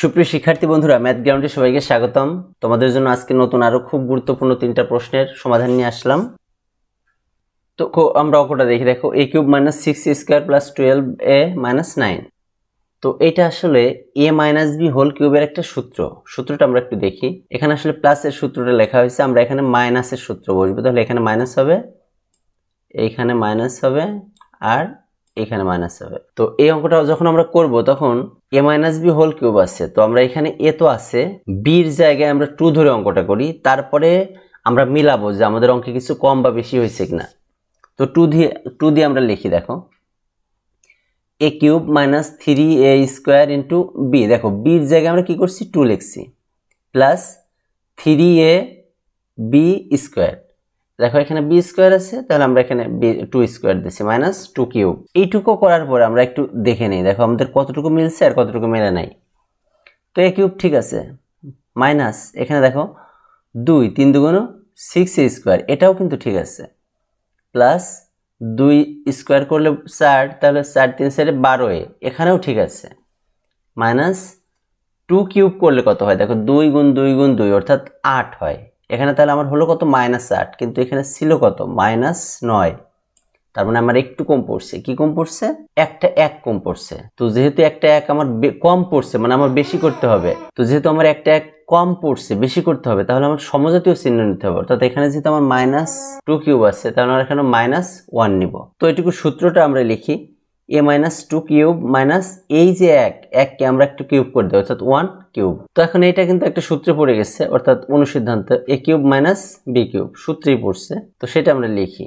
সুপ্রিয় শিক্ষার্থী বন্ধুরা, ম্যাথ গ্রাউন্ডে সবাইকে স্বাগতম। তোমাদের জন্য আজকে নতুন আরো খুব গুরুত্বপূর্ণ তিনটা প্রশ্নের সমাধান নিয়ে আসলাম। তো আমরা অঙ্কটা দেখি। দেখো, a cube minus 6a² plus 12a minus 9। তো এটা আসলে a মাইনাস b হোল কিউবের একটা সূত্রটা আমরা একটু দেখি। এখানে আসলে প্লাসের সূত্রটা লেখা হয়েছে, আমরা এখানে মাইনাসের সূত্র বসবো। তাহলে এখানে মাইনাস হবে, এইখানে মাইনাস হবে, আর এখানে মাইনাস হবে। তো এই অঙ্কটা যখন আমরা করব তখন a minus B whole cube আছে, তো আমরা এখানে a তো আছে, বির জায়গায় আমরা 2 ধরে অঙ্কটা করি, তারপরে আমরা মিলাবো যে আমাদের অঙ্কে কিছু কম বা বেশি হয়েছে কিনা। তো 2 দিয়ে আমরা লিখি। দেখো, a cube minus 3a² into B. দেখো, বির জায়গায় আমরা কি করছি, 2 লিখছি, প্লাস 3ab²। দেখো, এখানে b² আছে, তাহলে আমরা এখানে 2² দিচ্ছি, মাইনাস 2 কিউব। এইটুকু করার পরে আমরা একটু দেখে নিই, দেখো আমাদের কতটুকু মিলছে আর কতটুকু মেলে নাই। তো a কিউব ঠিক আছে, মাইনাস এখানে দেখো 2 3 দুগুণ 6a², এটাও কিন্তু ঠিক আছে, প্লাস 2² করলে 4, তাহলে 4 3 4 12a, এখানেও ঠিক আছে, মাইনাস 2 কিউব করলে কত হয়, দেখো 2 গুণ 2 গুণ 2 অর্থাৎ 8 হয় এখানে। তাহলে আমার হলো কত, মাইনাস 8, কিন্তু এখানে ছিল কত, মাইনাস 9। তার মানে আমার একটু কম পড়ছে। কি কম পড়ছে, একটা 1 কম পড়ছে। তো যেহেতু একটা 1 আমার কম পড়ছে, মানে আমার বেশি করতে হবে, তো যেহেতু আমার একটা 1 কম পড়ছে, বেশি করতে হবে, তাহলে আমার সমজাতীয় চিহ্ন নিতে হবে। অর্থাৎ এখানে যেহেতু আমার মাইনাস 2 কিউব আছে, তাহলে আমরা এখানে মাইনাস 1 নিব। তো এটুকু সূত্রটা আমরা লিখি, a মাইনাস 2 কিউব মাইনাস এই যে 1কে আমরা একটু কিউব করে দেব, অর্থাৎ 1 কিউব। তো এখন এটা কিন্তু একটা সূত্রে পড়ে গেছে, অর্থাৎ অনুসিদ্ধান্ত a cube minus b cube সূত্রেই পড়ছে। তো সেটা আমরা লিখি,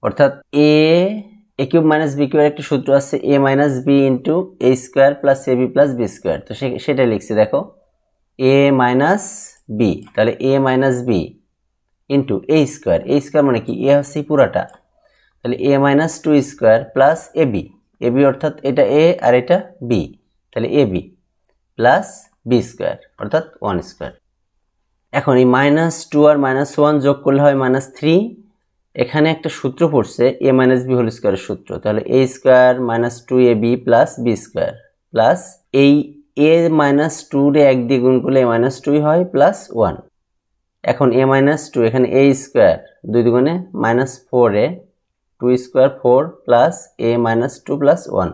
অর্থাৎ a কিউব মাইনাস b কিউবের একটা সূত্র আছে, a minus b into a² plus ab plus b²। তো সেটা লিখছি। দেখো, a মাইনাস b, তাহলে a minus b into a² মানে কি, a হচ্ছে পুরাটা, তাহলে a মাইনাস 2² প্লাস ab অর্থাৎ এটা a আর এটা b, তাহলে ab প্লাস b² অর্থাৎ 1²। এখন এই মাইনাস 2 আর মাইনাস 1 যোগ করলে হয় মাইনাস 3। এখানে একটা সূত্র পড়ছে a মাইনাস b হোল স্কোয়ারের সূত্র, তাহলে a² minus 2ab plus b² plus এই a মাইনাস 2 রে 1 দিয়ে গুণ করলে a মাইনাস 2 হয় প্লাস 1। এখন a মাইনাস 2, এখানে a² 2 দুগুণে minus 4a, 2² 4 plus a minus 2 plus 1,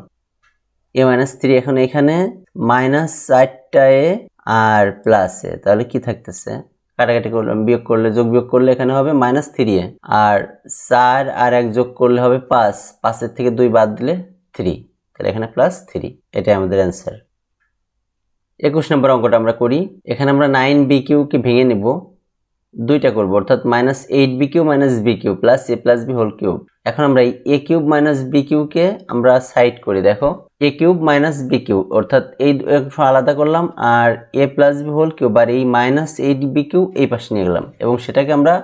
a minus 3। এখন এখানে মাইনাস 4টা a আর প্লাস a, তাহলে কি থাকতেছে, কাটাকাটি করলে বিয়োগ করলে যোগ বিয়োগ করলে এখানে হবে মাইনাস 3a, আর 4 আর 1 যোগ করলে হবে 5, 5 থেকে 2 বাদ দিলে 3, তাহলে এখানে প্লাস 3। এটাই আমাদের অ্যান্সার। 21 নম্বর অঙ্কটা আমরা করি। এখানে আমরা 9b³ কে ভেঙে নিব, দুইটা করব, অর্থাৎ minus 8b³ minus b³ plus a plus b whole cube. এখন আমরা এই a কিউব মাইনাস b³ কে আমরা সাইড করি। দেখো, a কিউব মাইনাস b³ অর্থাৎ এই অংশ আলাদা করলাম, আর a plus b whole cube আর এই মাইনাস 8b³ এই পাশে নিয়ে গেলাম, এবং সেটাকে আমরা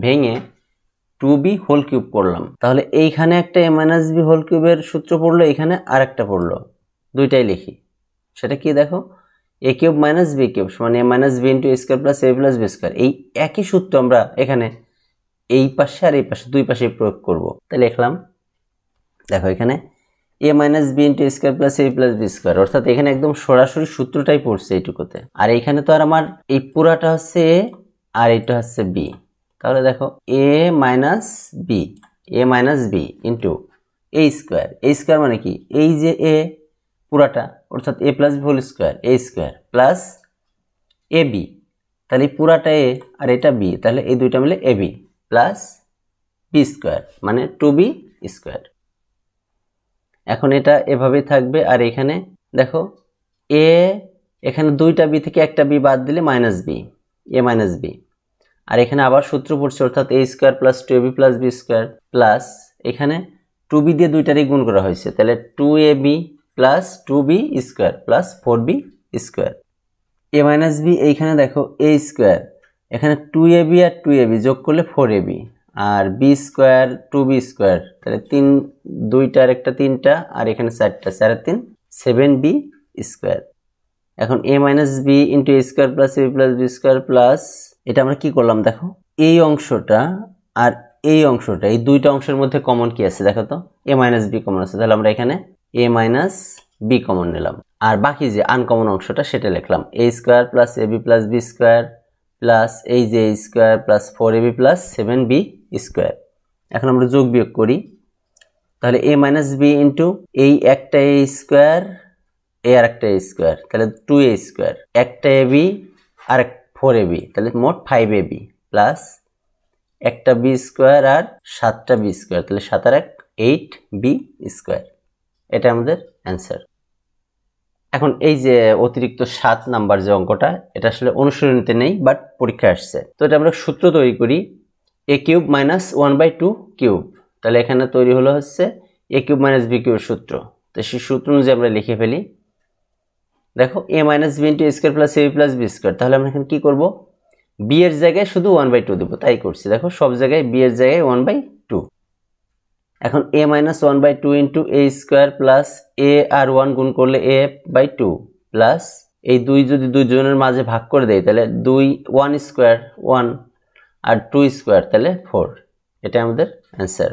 ভেঙে 2b হোল কিউব করলাম। তাহলে এইখানে একটা a মাইনাস b হোল কিউবের সূত্র পড়লো, এখানে আর একটা পড়লো, দুইটাই লিখি। সেটা কি, দেখো, a cube minus b cube সমান a minus b into a² plus a plus b²। এই একই সূত্র আমরা এখানে এই পাশে আর এই পাশে দুই পাশে প্রয়োগ করব। তাই লিখলাম, দেখো এখানে a minus b into a² plus a plus b², অর্থাৎ এখানে একদম সরাসরি সূত্রটাই পড়ছে এইটুকুতে। আর এইখানে তো আর আমার এই পুরাটা হচ্ছে a আর এইটা হচ্ছে b, তাহলে দেখো a minus b into a² মানে কি, এই যে a পুরাটা, অর্থাৎ a plus b whole square a² plus ab, তাহলে পুরাটা a আর এটা b, তাহলে এই দুইটা মিলে ab প্লাস b² মানে 2b²। এখন এটা এভাবেই থাকবে, আর এখানে দেখো a, এখানে দুইটা b থেকে একটা b বাদ দিলে minus b, a minus b, আর এখানে আবার সূত্র পড়ছে, অর্থাৎ a² plus 2ab plus b² plus এখানে 2b দিয়ে দুইটারই গুণ করা হয়েছে, তাহলে 2ab plus 2b² plus 4b²। a minus b এইখানে দেখো a², এখানে 2ab আর 2ab যোগ করলে 4ab, আর b² 2b², তাহলে 3 দুইটার একটা 3টা, আর এখানে 4টা, 4 আর 3 7b²। এখন a minus b into a² plus a plus b² plus এটা আমরা কি করলাম, দেখো এই অংশটা আর এই অংশটা, এই দুইটা অংশের মধ্যে কমন কি আছে, দেখো তো a মাইনাস b কমন আছে, তাহলে আমরা এখানে a মাইনাস বি কমন নিলাম, আর বাকি যে আনকমন অংশটা সেটা লিখলাম a square plus a b plus B square plus এই যে a square plus 4ab plus 7b square. এখন আমরা যোগ বিয়োগ করি, তাহলে a মাইনাস বি ইন্টু এই একটা এ স্কোয়ার এ আর একটা এ স্কোয়ার, তাহলে 2a স্কোয়ার, একটা এ বি আর 4ab, তাহলে মোট 5ab প্লাস একটা বি স্কোয়ার আর 7টা বি স্কোয়ার, তাহলে 7 আর 1 8b স্কোয়ার। এটা আমাদের অ্যান্সার। এখন এই যে অতিরিক্ত 7 নাম্বার যে অঙ্কটা, এটা আসলে অনুশীলনীতে নেই বাট পরীক্ষায় আসছে। তো এটা আমরা সূত্র তৈরি করি, a কিউব মাইনাস 1/2 কিউব, তাহলে এখানে তৈরি হলো হচ্ছে a কিউব মাইনাস বি কিউবের সূত্র। তো সেই সূত্র অনুযায়ী আমরা লিখে ফেলি। দেখো a minus B into square plus AB plus B square, তাহলে আমরা এখানে কি করব, বি এর জায়গায় শুধু 1/2 দেবো, তাই করছি। দেখো সব জায়গায় বি এর জায়গায় 1/2। এখন a minus 1/2 into a square plus a আর 1 গুণ করলে a/2 প্লাস এই 2 যদি দুইজনের মাঝে ভাগ করে দেয় তাহলে 2 1 স্কোয়ার 1 আর 2 স্কোয়ার তাহলে 4। এটা আমাদের অ্যান্সার।